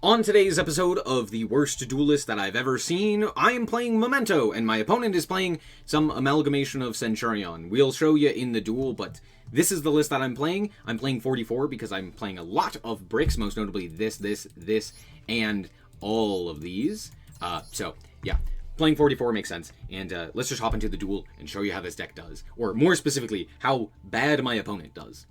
On today's episode of the worst duelist that I've ever seen, I am playing Memento, and my opponent is playing some amalgamation of Centur-ion. We'll show you in the duel, but this is the list that I'm playing. I'm playing 44 because I'm playing a lot of bricks, most notably this, and all of these. So, yeah. Playing 44 makes sense, and let's just hop into the duel and show you how this deck does. Or, more specifically, how bad my opponent does.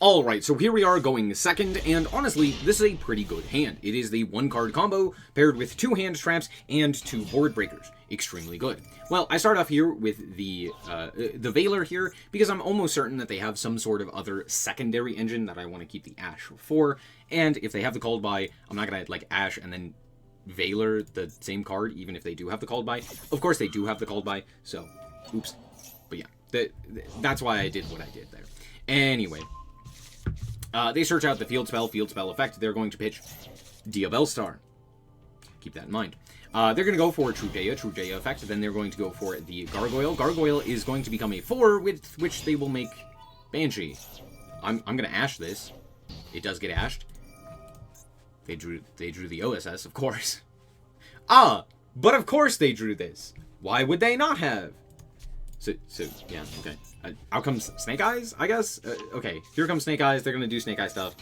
Alright, so here we are going second, and honestly, this is a pretty good hand. It is the one-card combo, paired with 2 hand traps and 2 board breakers. Extremely good. Well, I start off here with the Veiler here, because I'm almost certain that they have some sort of other secondary engine that I want to keep the Ash for, and if they have the Called By, I'm not going to, like, Ash and then Veiler the same card, even if they do have the Called By. Of course, they do have the Called By, so, oops. But yeah, that's why I did what I did there. Anyway. They search out the field spell effect. They're going to pitch Diabellstar. Keep that in mind. They're going to go for Truegeya effect. Then they're going to go for the Gargoyle. Gargoyle is going to become a 4, with which they will make Banshee. I'm going to Ash this. It does get ashed. They drew the OSS, of course. But of course they drew this. Why would they not have? So yeah, okay. Out comes Snake Eyes, I guess? Okay, here comes Snake Eyes. They're going to do Snake Eye stuff.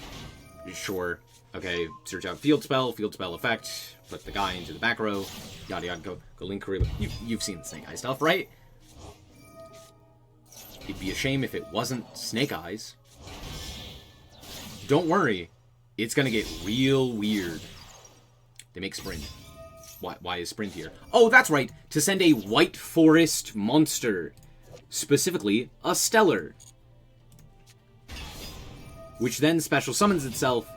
Sure. Okay, search out field spell effect. Put the guy into the back row. Yada yada, go Link Kariba. You've seen the Snake Eye stuff, right? It'd be a shame if it wasn't Snake Eyes. Don't worry. It's going to get real weird. They make Sprint. Why is Sprint here? Oh, that's right. To send a White Forest monster. Specifically, a Stellar. Which then special summons itself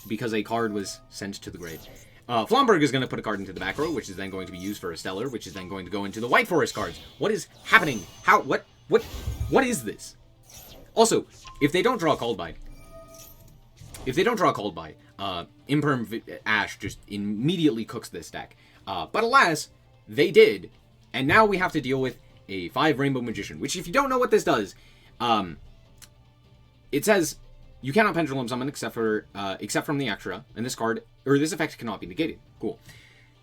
because a card was sent to the grave. Flomberg is going to put a card into the back row, which is then going to be used for a Stellar, which is then going to go into the White Forest cards. What is happening? What is this? Also, if they don't draw Called By, Imperm Ash just immediately cooks this deck. But alas, they did. And now we have to deal with a 5 Rainbow Magician, which if you don't know what this does, it says you cannot Pendulum Summon except from the extra, and this card, or this effect cannot be negated. Cool.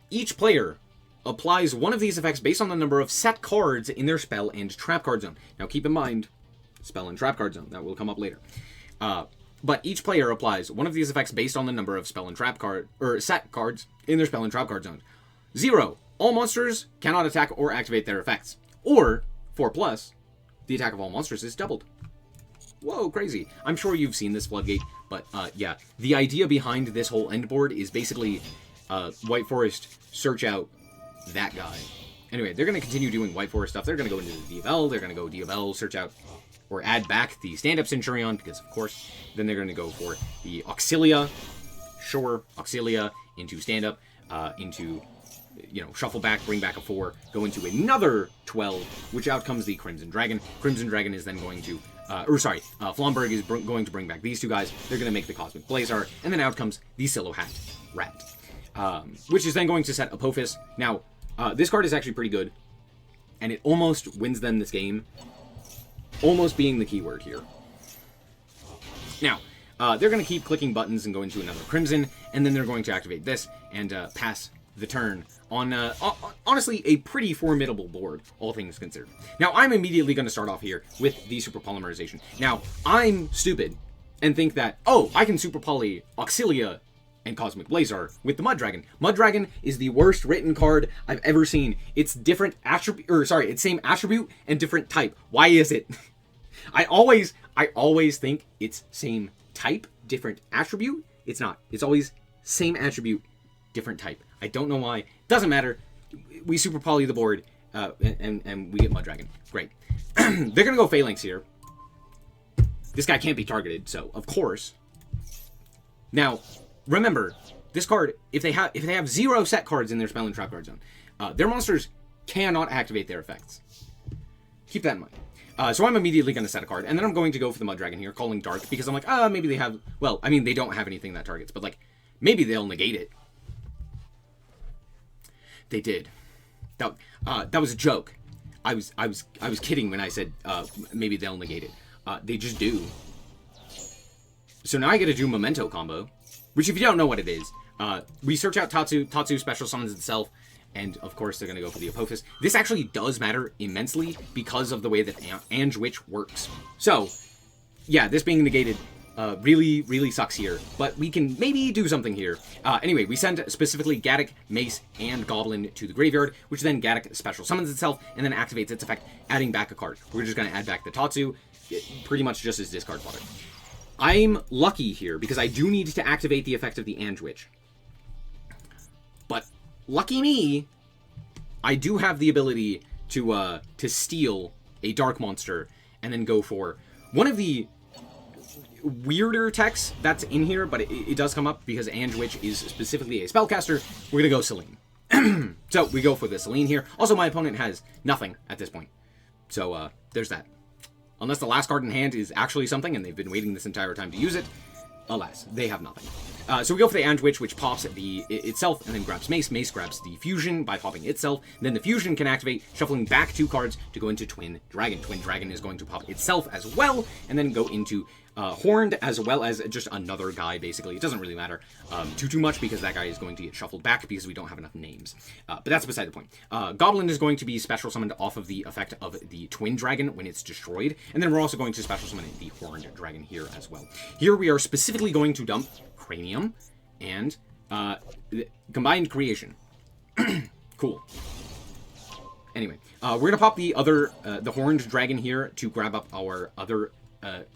Each player applies one of these effects based on the number of set cards in their spell and trap card zone. Now keep in mind, spell and trap card zone, that will come up later. But each player applies one of these effects based on the number of spell and trap set cards in their spell and trap card zone. 0. All monsters cannot attack or activate their effects. Or, 4+, the attack of all monsters is doubled. Whoa, crazy. I'm sure you've seen this Floodgate, but yeah. The idea behind this whole end board is basically White Forest search out that guy. Anyway, they're going to continue doing White Forest stuff. They're going to go into the Diabell. They're going to go Diabell, search out or add back the stand-up Centur-ion, because of course. Then they're going to go for the Auxilia. Sure, Auxilia into stand-up, into, shuffle back, bring back a 4, go into another 12, which out comes the Crimson Dragon. Crimson Dragon is then going to, Flomberg is going to bring back these 2 guys. They're going to make the Cosmic Blazar, and then out comes the Silhouette Rat, which is then going to set Apophis. Now, this card is actually pretty good, and it almost wins them this game. Almost being the keyword here. Now, they're going to keep clicking buttons and go into another Crimson, and then they're going to activate this and pass the turn on, honestly, a pretty formidable board, all things considered. Now, I'm immediately going to start off here with the Super Polymerization. Now, I'm stupid and think that, oh, I can Super Poly Auxilia and Cosmic Blazar with the Mud Dragon. Mud Dragon is the worst written card I've ever seen. It's different attribute, it's same attribute and different type. Why is it? I always think it's same type, different attribute. It's not. It's always same attribute, different type. I don't know why. Doesn't matter. We Super Poly the board, and we get Mud Dragon. Great. They're gonna go Phalanx here. This guy can't be targeted, so of course. Now, remember, this card, if they have 0 set cards in their spell and trap card zone, their monsters cannot activate their effects. Keep that in mind. So I'm immediately going to set a card, and then I'm going to go for the Mud Dragon here, calling Dark, because I'm like, maybe they have, well, I mean, they don't have anything that targets, but like, maybe they'll negate it. They did. That was a joke. I was kidding when I said, maybe they'll negate it. They just do. So now I get to do Memento combo. which if you don't know what it is, we search out Tatsu. Tatsu special summons itself, and of course they're going to go for the Apophis. This actually does matter immensely because of the way that Ange Witch works. So, yeah, this being negated really, really sucks here, but we can maybe do something here. Anyway, we send specifically Gaddock, Mace, and Goblin to the graveyard, which then Gaddock special summons itself, and then activates its effect, adding back a card. We're just going to add back the Tatsu, pretty much just as discard fodder. I'm lucky here, because I do need to activate the effect of the Ange Witch. But, lucky me, I do have the ability to steal a Dark Monster, and then go for one of the weirder techs that's in here, but it does come up because Ange Witch is specifically a spellcaster. We're gonna go Selene. So we go for the Selene here. Also, my opponent has nothing at this point, so there's that. Unless the last card in hand is actually something and they've been waiting this entire time to use it, alas, they have nothing. So we go for the Ange Witch, which pops itself and then grabs Mace. Mace grabs the Fusion by popping itself. Then the Fusion can activate, shuffling back 2 cards to go into Twin Dragon. Twin Dragon is going to pop itself as well, and then go into Horned, as well as just another guy, basically. It doesn't really matter too much, because that guy is going to get shuffled back because we don't have enough names. But that's beside the point. Goblin is going to be special summoned off of the effect of the Twin Dragon when it's destroyed. And then we're also going to special summon the Horned Dragon here as well. Here we are specifically going to dump Cranium and Combined Creation. Cool. Anyway, we're going to pop the Horned Dragon here to grab up our other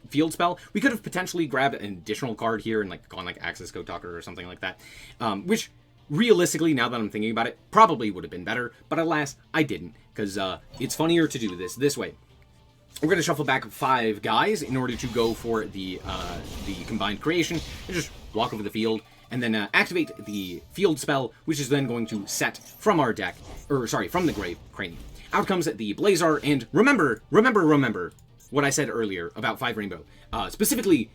field spell. We could have potentially grabbed an additional card here and gone Access Code Talker or something like that, which realistically, now that I'm thinking about it, probably would have been better, but alas, I didn't, because it's funnier to do this way. We're going to shuffle back 5 guys in order to go for the Combined Creation and just walk over the field, and then activate the field spell, which is then going to set from our deck, from the grave, Cranium. Out comes the Blazar, and remember what I said earlier about 5 Rainbow. Specifically,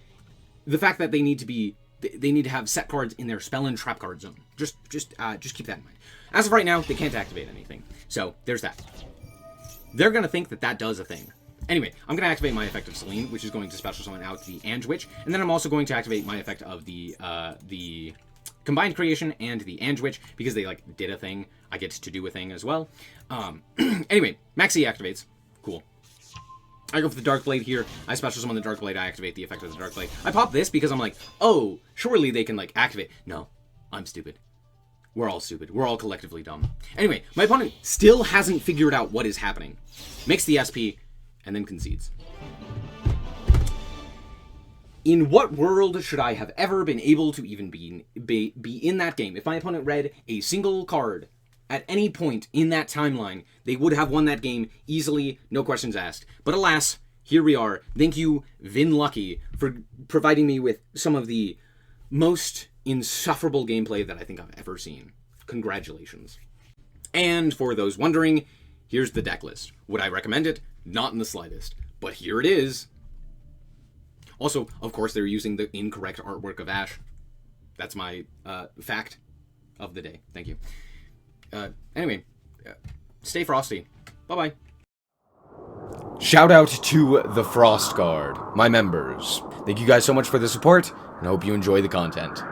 the fact that they need to have set cards in their spell and trap card zone. Just keep that in mind. As of right now, they can't activate anything. So, there's that. They're going to think that does a thing. Anyway, I'm going to activate my effect of Selene, which is going to special summon out the Ange Witch, and then I'm also going to activate my effect of the Combined Creation and the Ange Witch, because they did a thing. I get to do a thing as well. Anyway, Maxi activates. Cool. I go for the Dark Blade here. I special summon the Dark Blade. I activate the effect of the Dark Blade. I pop this because I'm like, oh, surely they can activate. No, I'm stupid. We're all stupid. We're all collectively dumb. Anyway, my opponent still hasn't figured out what is happening. Makes the SP, and then concedes. In what world should I have ever been able to even be in that game? If my opponent read a single card at any point in that timeline, they would have won that game easily, no questions asked. But alas, here we are. Thank you, Vin Lucky, for providing me with some of the most insufferable gameplay that I think I've ever seen. Congratulations. And for those wondering, here's the deck list. Would I recommend it? Not in the slightest. But here it is. Also, of course, they're using the incorrect artwork of Ash. That's my fact of the day. Thank you. Anyway, stay frosty. Bye-bye. Shout out to the Frost Guard, my members. Thank you guys so much for the support, and I hope you enjoy the content.